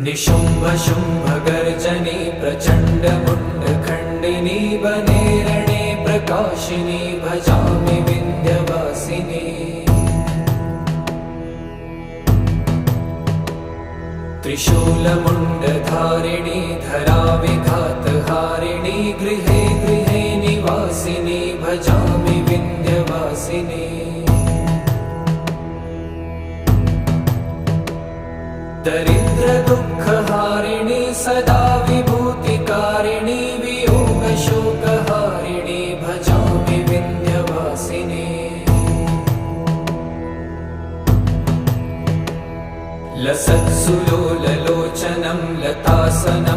निशुम्भ शुम्भ गर्जनी प्रचण्ड मुण्डखण्डिनी वने रणे प्रकाशिनी भजामि विन्ध्यवासिनी। त्रिशूलमुण्डधारिणी धराविघातहारिणी गृहे गृहे निवासिनी भजामि विन्ध्यवासिनी। दरिद्र दुःखहारिणी सदा विभूतिकारिणी वियोगशोकहारिणी भजामि विन्ध्यवासिनी। लसत्सुलोललोचनं लतासनं